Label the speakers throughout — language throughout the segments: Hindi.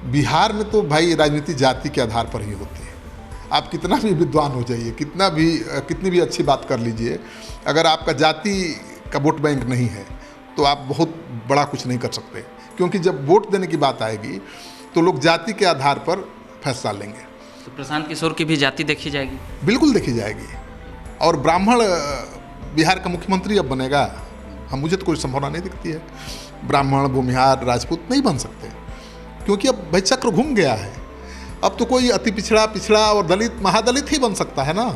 Speaker 1: बिहार में तो भाई राजनीति जाति के आधार पर ही होती है। आप कितना भी विद्वान हो जाइए, कितनी भी अच्छी बात कर लीजिए, अगर आपका जाति का वोट बैंक नहीं है तो आप बहुत बड़ा कुछ नहीं कर सकते, क्योंकि जब वोट देने की बात आएगी तो लोग जाति के आधार पर फैसला लेंगे।
Speaker 2: तो प्रशांत किशोर की भी जाति देखी जाएगी?
Speaker 1: बिल्कुल देखी जाएगी। और ब्राह्मण बिहार का मुख्यमंत्री अब बनेगा, मुझे तो कोई संभावना नहीं दिखती है। ब्राह्मण, भूमिहार, राजपूत नहीं बन सकते, क्योंकि अब भाई चक्र घूम गया है। अब तो कोई अति पिछड़ा, पिछड़ा और दलित, महादलित ही बन सकता है ना।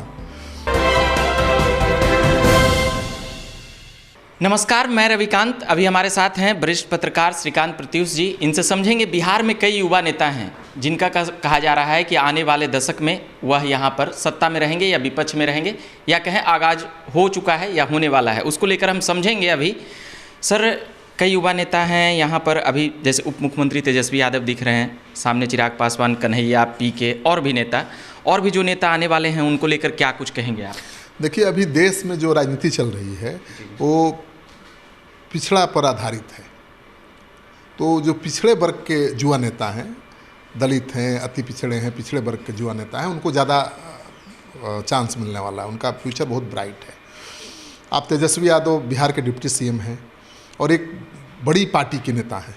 Speaker 2: नमस्कार, मैं रविकांत। अभी हमारे साथ हैं वरिष्ठ पत्रकार श्रीकांत प्रत्युष जी। इनसे समझेंगे बिहार में कई युवा नेता हैं जिनका कहा जा रहा है कि आने वाले दशक में वह यहाँ पर सत्ता में रहेंगे या विपक्ष में रहेंगे, या कहें आगाज हो चुका है या होने वाला है, उसको लेकर हम समझेंगे। अभी सर, कई युवा नेता हैं यहाँ पर। अभी जैसे उप मुख्यमंत्री तेजस्वी यादव दिख रहे हैं, सामने चिराग पासवान, कन्हैया, पीके और भी नेता, और भी जो नेता आने वाले हैं, उनको लेकर क्या कुछ कहेंगे आप?
Speaker 1: देखिए, अभी देश में जो राजनीति चल रही है वो पिछड़ा पर आधारित है। तो जो पिछड़े वर्ग के युवा नेता हैं, दलित हैं, अति पिछड़े हैं, पिछड़े वर्ग के युवा नेता हैं, उनको ज़्यादा चांस मिलने वाला है। उनका फ्यूचर बहुत ब्राइट है। आप तेजस्वी यादव बिहार के डिप्टी सीएम हैं और एक बड़ी पार्टी के नेता हैं।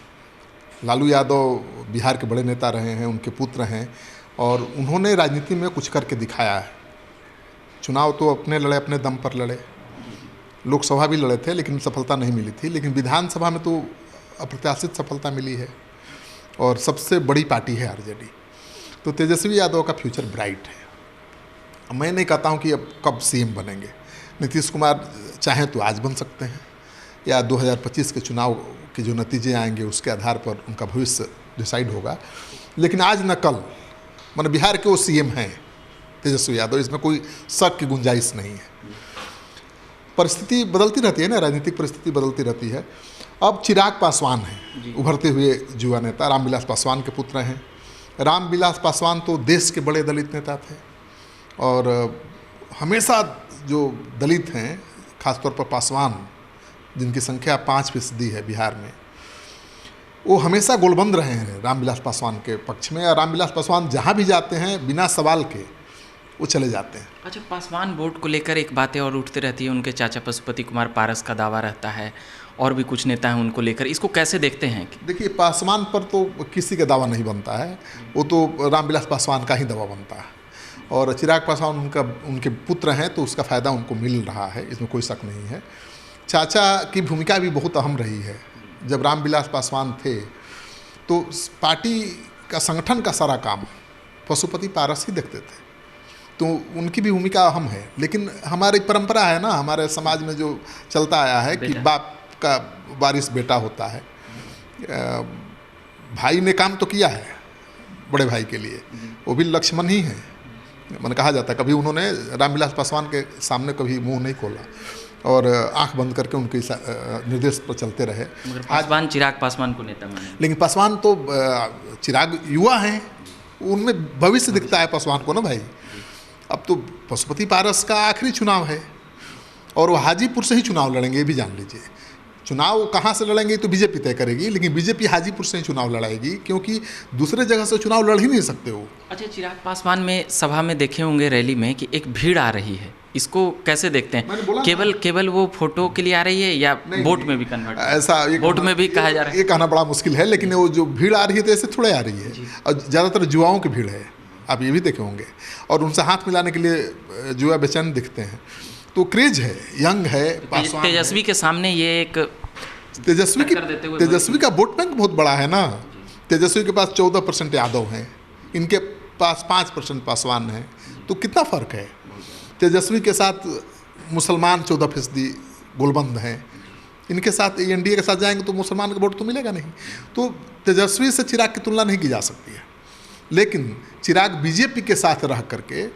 Speaker 1: लालू यादव बिहार के बड़े नेता रहे हैं, उनके पुत्र हैं, और उन्होंने राजनीति में कुछ करके दिखाया है। चुनाव तो अपने लड़े, अपने दम पर लड़े। लोकसभा भी लड़े थे लेकिन सफलता नहीं मिली थी, लेकिन विधानसभा में तो अप्रत्याशित सफलता मिली है, और सबसे बड़ी पार्टी है आरजेडी। तो तेजस्वी यादव का फ्यूचर ब्राइट है। मैं नहीं कहता हूँ कि अब कब सीएम बनेंगे। नीतीश कुमार चाहें तो आज बन सकते हैं, या 2025 के चुनाव के जो नतीजे आएंगे उसके आधार पर उनका भविष्य डिसाइड होगा, लेकिन आज न कल माने बिहार के वो सीएम हैं तेजस्वी यादव, इसमें कोई शक की गुंजाइश नहीं है। परिस्थिति बदलती रहती है ना, राजनीतिक परिस्थिति बदलती रहती है। अब चिराग पासवान हैं उभरते हुए युवा नेता, रामविलास पासवान के पुत्र हैं। रामविलास पासवान तो देश के बड़े दलित नेता थे, और हमेशा जो दलित हैं, खासतौर पर पासवान, जिनकी संख्या 5% है बिहार में, वो हमेशा गोलबंद रहे हैं रामविलास पासवान के पक्ष में। और रामविलास पासवान जहाँ भी जाते हैं बिना सवाल के वो चले जाते हैं।
Speaker 2: अच्छा, पासवान वोट को लेकर एक बातें और उठती रहती है। उनके चाचा पशुपति कुमार पारस का दावा रहता है, और भी कुछ नेता हैं उनको लेकर, इसको कैसे देखते हैं?
Speaker 1: देखिए, पासवान पर तो किसी का दावा नहीं बनता है, वो तो रामविलास पासवान का ही दावा बनता है। और चिराग पासवान उनके पुत्र हैं, तो उसका फ़ायदा उनको मिल रहा है, इसमें कोई शक नहीं है। चाचा की भूमिका भी बहुत अहम रही है। जब रामविलास पासवान थे तो पार्टी का संगठन का सारा काम पशुपति पारस ही देखते थे, तो उनकी भी भूमिका अहम है। लेकिन हमारी परंपरा है ना, हमारे समाज में जो चलता आया है कि बाप का वारिस बेटा होता है। भाई ने काम तो किया है बड़े भाई के लिए, वो भी लक्ष्मण ही हैं, मैंने कहा जाता है। कभी उन्होंने रामविलास पासवान के सामने कभी मुंह नहीं खोला, और आंख बंद करके उनके निर्देश पर चलते रहे।
Speaker 2: पासवान चिराग पासवान को नेता माने,
Speaker 1: लेकिन पासवान तो चिराग युवा हैं, उनमें भविष्य दिखता है पासवान को ना भाई। अब तो पशुपति पारस का आखिरी चुनाव है, और वो हाजीपुर से ही चुनाव लड़ेंगे, ये भी जान लीजिए। चुनाव कहाँ से लड़ेंगे तो बीजेपी तय करेगी, लेकिन बीजेपी हाजीपुर से ही चुनाव लड़ाएगी, क्योंकि दूसरे जगह से चुनाव लड़ ही नहीं सकते वो।
Speaker 2: अच्छा, चिराग पासवान में सभा में देखे होंगे रैली में कि एक भीड़ आ रही है, इसको कैसे देखते हैं? केवल वो फोटो के लिए आ रही है या वोट में भी कन्वर्ट?
Speaker 1: ऐसा
Speaker 2: वोट में भी कहा जा रहा है,
Speaker 1: ये कहना बड़ा मुश्किल है, लेकिन वो जो भीड़ आ रही है तो ऐसे थोड़े आ रही है, और ज़्यादातर युवाओं की भीड़ है, आप ये भी देखे होंगे। और उनसे हाथ मिलाने के लिए युवा बेचैन दिखते हैं, तो क्रेज है, यंग है।
Speaker 2: तेजस्वी के सामने ये एक
Speaker 1: तेजस्वी का वोट बैंक बहुत बड़ा है ना। तेजस्वी के पास 14% यादव हैं, इनके पास 5% पासवान हैं, तो कितना फ़र्क है। तेजस्वी के साथ मुसलमान 14% गोलबंद हैं, इनके साथ एनडीए के साथ जाएंगे तो मुसलमान का वोट तो मिलेगा नहीं। तो तेजस्वी से चिराग की तुलना नहीं की जा सकती है। लेकिन चिराग बीजेपी के साथ रह करके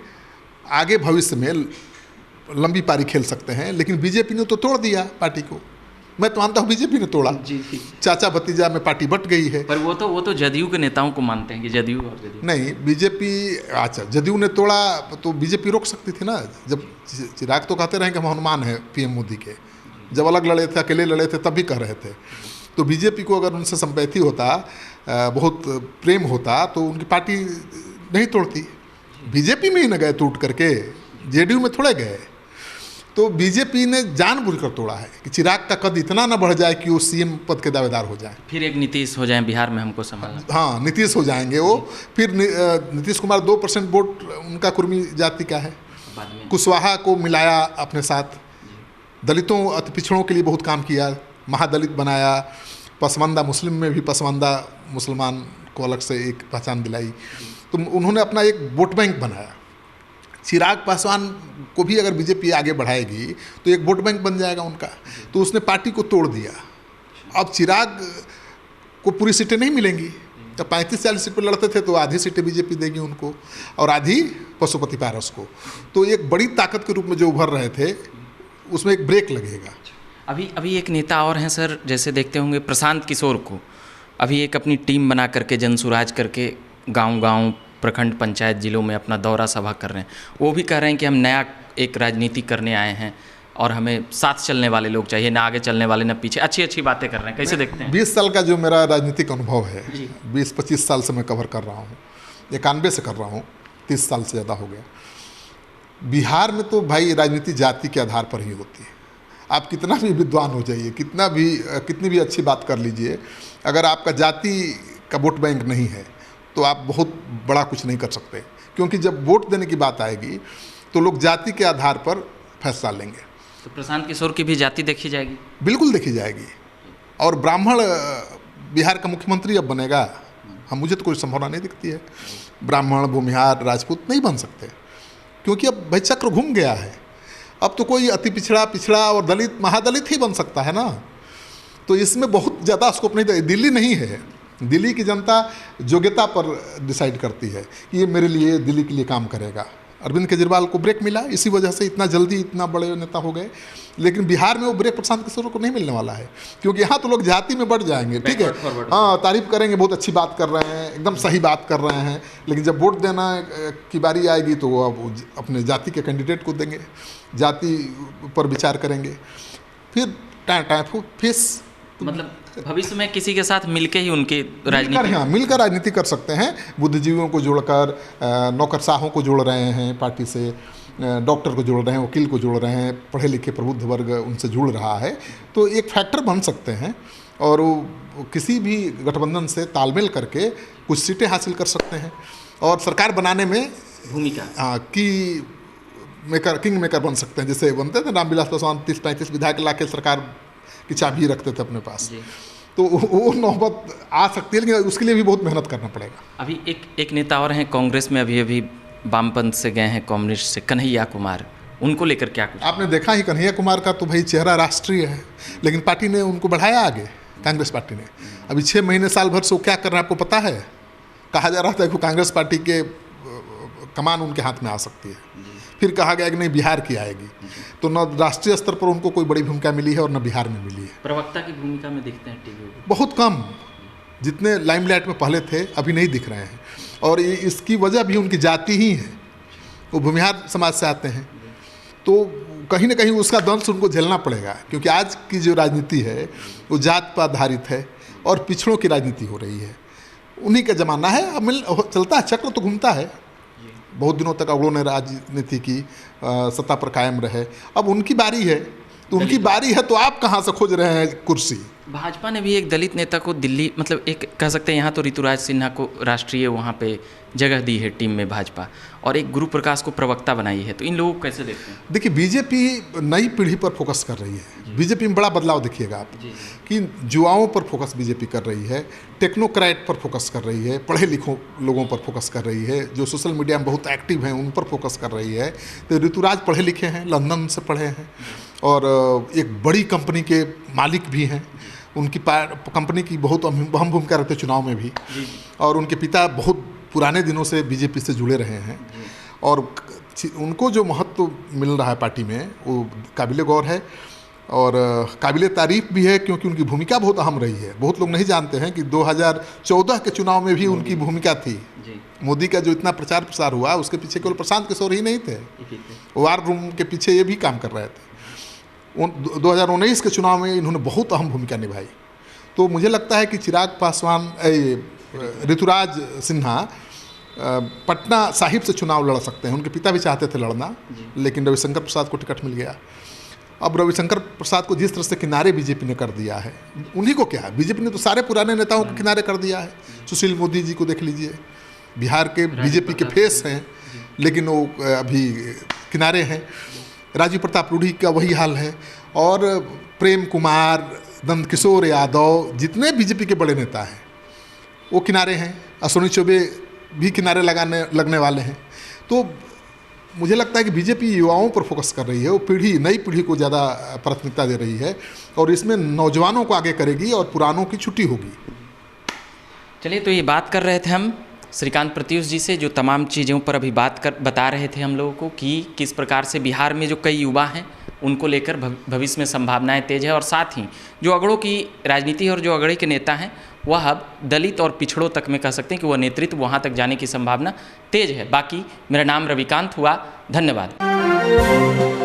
Speaker 1: आगे भविष्य में लंबी पारी खेल सकते हैं, लेकिन बीजेपी ने तो तोड़ दिया पार्टी को। मैं तो मानता हूँ बीजेपी ने तोड़ा।
Speaker 2: जी,
Speaker 1: चाचा भतीजा में पार्टी बट गई है।
Speaker 2: पर वो तो जदयू के नेताओं को मानते हैं कि जदयू और जदयू
Speaker 1: नहीं, बीजेपी, अच्छा जदयू ने तोड़ा तो बीजेपी रोक सकती थी ना। जब चिराग तो कहते रहे कि हम हनुमान हैं पीएम मोदी के, जब अलग लड़े थे, अकेले लड़े थे, तब भी कह रहे थे। तो बीजेपी को अगर उनसे संपैथी होता बहुत प्रेम होता तो उनकी पार्टी नहीं तोड़ती। बीजेपी में ही न गए टूट करके, जेडीयू में थोड़े गए। तो बीजेपी ने जानबूझकर तोड़ा है कि चिराग का कद इतना ना बढ़ जाए कि वो सीएम पद के दावेदार हो जाए,
Speaker 2: फिर एक नीतीश हो जाए बिहार में हमको संभालना।
Speaker 1: हाँ, नीतीश हो जाएंगे वो। फिर नीतीश कुमार 2% वोट उनका कुर्मी जाति का है।
Speaker 2: बाद में
Speaker 1: कुशवाहा को मिलाया अपने साथ, दलितों अति पिछड़ों के लिए बहुत काम किया, महादलित बनाया, पसमानदा मुस्लिम में भी पसमानदा मुसलमान को अलग से एक पहचान दिलाई। तो उन्होंने अपना एक वोट बैंक बनाया। चिराग पासवान को भी अगर बीजेपी आगे बढ़ाएगी तो एक वोट बैंक बन जाएगा उनका। तो उसने पार्टी को तोड़ दिया। अब चिराग को पूरी सीटें नहीं मिलेंगी। जब 35-40 सीट पर लड़ते थे तो आधी सीटें बीजेपी देगी उनको और आधी पशुपति पारस को। तो एक बड़ी ताकत के रूप में जो उभर रहे थे उसमें एक ब्रेक लगेगा।
Speaker 2: अभी एक नेता और हैं सर, जैसे देखते होंगे प्रशांत किशोर को, अभी एक अपनी टीम बना करके जनसुराज करके गांव-गांव, प्रखंड, पंचायत, जिलों में अपना दौरा सभा कर रहे हैं। वो भी कह रहे हैं कि हम नया एक राजनीति करने आए हैं और हमें साथ चलने वाले लोग चाहिए, ना आगे चलने वाले ना पीछे। अच्छी बातें कर रहे हैं, कैसे देखते हैं?
Speaker 1: 20 साल का जो मेरा राजनीतिक अनुभव है, 20-25 साल से मैं कवर कर रहा हूँ, 91 से कर रहा हूँ, 30 साल से ज़्यादा हो गया। बिहार में तो भाई राजनीति जाति के आधार पर ही होती है। आप कितना भी विद्वान हो जाइए, कितनी भी अच्छी बात कर लीजिए, अगर आपका जाति का वोट बैंक नहीं है तो आप बहुत बड़ा कुछ नहीं कर सकते। क्योंकि जब वोट देने की बात आएगी तो लोग जाति के आधार पर फैसला लेंगे।
Speaker 2: तो प्रशांत किशोर की भी जाति देखी जाएगी?
Speaker 1: बिल्कुल देखी जाएगी। और ब्राह्मण बिहार का मुख्यमंत्री अब बनेगा, मुझे तो कोई संभावना नहीं दिखती है। ब्राह्मण, भूमिहार, राजपूत नहीं बन सकते, क्योंकि अब भाई चक्र घूम गया है। अब तो कोई अति पिछड़ा और दलित, महादलित ही बन सकता है ना। तो इसमें बहुत ज़्यादा स्कोप नहीं। दिल्ली नहीं है, दिल्ली की जनता योग्यता पर डिसाइड करती है कि ये मेरे लिए, दिल्ली के लिए काम करेगा। अरविंद केजरीवाल को ब्रेक मिला, इसी वजह से इतना जल्दी इतना बड़े नेता हो गए। लेकिन बिहार में वो ब्रेक प्रशांत किशोर को नहीं मिलने वाला है, क्योंकि यहाँ तो लोग जाति में बढ़ जाएंगे। ठीक है, हाँ, तारीफ करेंगे, बहुत अच्छी बात कर रहे हैं, एकदम सही बात कर रहे हैं, लेकिन जब वोट देना की बारी आएगी तो वो अब अपने जाति के कैंडिडेट को देंगे, जाति पर विचार करेंगे। फिर फेस,
Speaker 2: मतलब भविष्य में किसी के साथ मिलके ही उनकी राजनीति,
Speaker 1: हाँ, मिलकर राजनीति कर सकते हैं। बुद्धिजीवियों को जोड़कर, नौकरशाहों को जोड़ रहे हैं पार्टी से, डॉक्टर को जोड़ रहे हैं, वकील को जोड़ रहे हैं, पढ़े लिखे प्रबुद्ध वर्ग उनसे जुड़ रहा है। तो एक फैक्टर बन सकते हैं और वो किसी भी गठबंधन से तालमेल करके कुछ सीटें हासिल कर सकते हैं और सरकार बनाने में
Speaker 2: भूमिका
Speaker 1: किंग मेकर बन सकते हैं। जैसे बनते थे रामविलास पासवान, 30-35 विधायक ला के सरकार की चाबी रखते थे अपने पास। तो वो नौबत आ सकती है, लेकिन उसके लिए भी बहुत मेहनत करना पड़ेगा।
Speaker 2: अभी एक नेता और हैं कांग्रेस में, अभी वामपंथ से गए हैं कम्युनिस्ट से, कन्हैया कुमार, उनको लेकर क्या कुछ?
Speaker 1: आपने देखा ही, कन्हैया कुमार का तो भाई चेहरा राष्ट्रीय है, लेकिन पार्टी ने उनको बढ़ाया आगे, कांग्रेस पार्टी ने। अभी 6 महीने साल भर से वो क्या कर रहे हैं आपको पता है? कहा जा रहा था कि कांग्रेस पार्टी के कमान उनके हाथ में आ सकती है, फिर कहा गया कि नहीं बिहार की आएगी। तो न राष्ट्रीय स्तर पर उनको कोई बड़ी भूमिका मिली है और न बिहार में मिली है।
Speaker 2: प्रवक्ता की भूमिका में दिखते हैं टीवी में
Speaker 1: बहुत कम, जितने लाइमलाइट में पहले थे अभी नहीं दिख रहे हैं। और इसकी वजह भी उनकी जाति ही है, वो भूमिहार समाज से आते हैं। तो कहीं ना कहीं उसका दंश उनको झेलना पड़ेगा, क्योंकि आज की जो राजनीति है वो जात पर आधारित है और पिछड़ों की राजनीति हो रही है। उन्हीं का ज़माना है, अब चलता है, चक्र तो घूमता है। बहुत दिनों तक अवलों ने राजनीति की, सत्ता पर कायम रहे, अब उनकी बारी है। तो उनकी बारी है तो आप कहाँ से खोज रहे हैं कुर्सी?
Speaker 2: भाजपा ने भी एक दलित नेता को दिल्ली, मतलब एक कह सकते हैं यहाँ तो ऋतुराज सिन्हा को राष्ट्रीय वहाँ पे जगह दी है टीम में भाजपा, और एक गुरु प्रकाश को प्रवक्ता बनाई है। तो इन लोगों को कैसे देखते हैं?
Speaker 1: देखिए, बीजेपी नई पीढ़ी पर फोकस कर रही है। बीजेपी में बड़ा बदलाव देखिएगा आप कि युवाओं पर फोकस बीजेपी कर रही है, टेक्नोक्रेट पर फोकस कर रही है, पढ़े लिखों लोगों पर फोकस कर रही है, जो सोशल मीडिया में बहुत एक्टिव हैं उन पर फोकस कर रही है। तो ऋतुराज पढ़े लिखे हैं, लंदन से पढ़े हैं और एक बड़ी कंपनी के मालिक भी हैं। उनकी कंपनी की बहुत अहम भूमिका रहती है चुनाव में भी, और उनके पिता बहुत पुराने दिनों से बीजेपी से जुड़े रहे हैं और उनको जो महत्व मिल रहा है पार्टी में वो काबिल गौर है और काबिल तारीफ भी है, क्योंकि उनकी भूमिका बहुत अहम रही है। बहुत लोग नहीं जानते हैं कि 2014 के चुनाव में भी उनकी भूमिका थी। मोदी का जो इतना प्रचार प्रसार हुआ उसके पीछे केवल प्रशांत किशोर ही नहीं थे, वार रूम के पीछे ये भी काम कर रहे थे। 2019 के चुनाव में इन्होंने बहुत अहम भूमिका निभाई। तो मुझे लगता है कि चिराग पासवान ऋतुराज सिन्हा पटना साहिब से चुनाव लड़ सकते हैं। उनके पिता भी चाहते थे लड़ना, लेकिन रविशंकर प्रसाद को टिकट मिल गया। अब रविशंकर प्रसाद को जिस तरह से किनारे बीजेपी ने कर दिया है, उन्हीं को क्या है, बीजेपी ने तो सारे पुराने नेताओं को किनारे कर दिया है। सुशील मोदी जी को देख लीजिए, बिहार के बीजेपी के फेस हैं, लेकिन वो अभी किनारे हैं। राजीव प्रताप रूढ़ी का वही हाल है, और प्रेम कुमार, नंदकिशोर यादव, जितने बीजेपी के बड़े नेता हैं वो किनारे हैं। अश्विनी चौबे भी किनारे लगने वाले हैं। तो मुझे लगता है कि बीजेपी युवाओं पर फोकस कर रही है, वो नई पीढ़ी को ज़्यादा प्राथमिकता दे रही है, और इसमें नौजवानों को आगे करेगी और पुरानों की छुट्टी होगी।
Speaker 2: चलिए, तो ये बात कर रहे थे हम श्रीकांत प्रत्यूष जी से, जो तमाम चीज़ों पर अभी बता रहे थे हम लोगों को कि किस प्रकार से बिहार में जो कई युवा हैं उनको लेकर भविष्य में संभावनाएं तेज है, और साथ ही जो अगड़ों की राजनीति और जो अगड़े के नेता हैं वह अब दलित और पिछड़ों तक में कह सकते हैं कि वह नेतृत्व वहाँ तक जाने की संभावना तेज है। बाकी मेरा नाम रविकांत हुआ, धन्यवाद।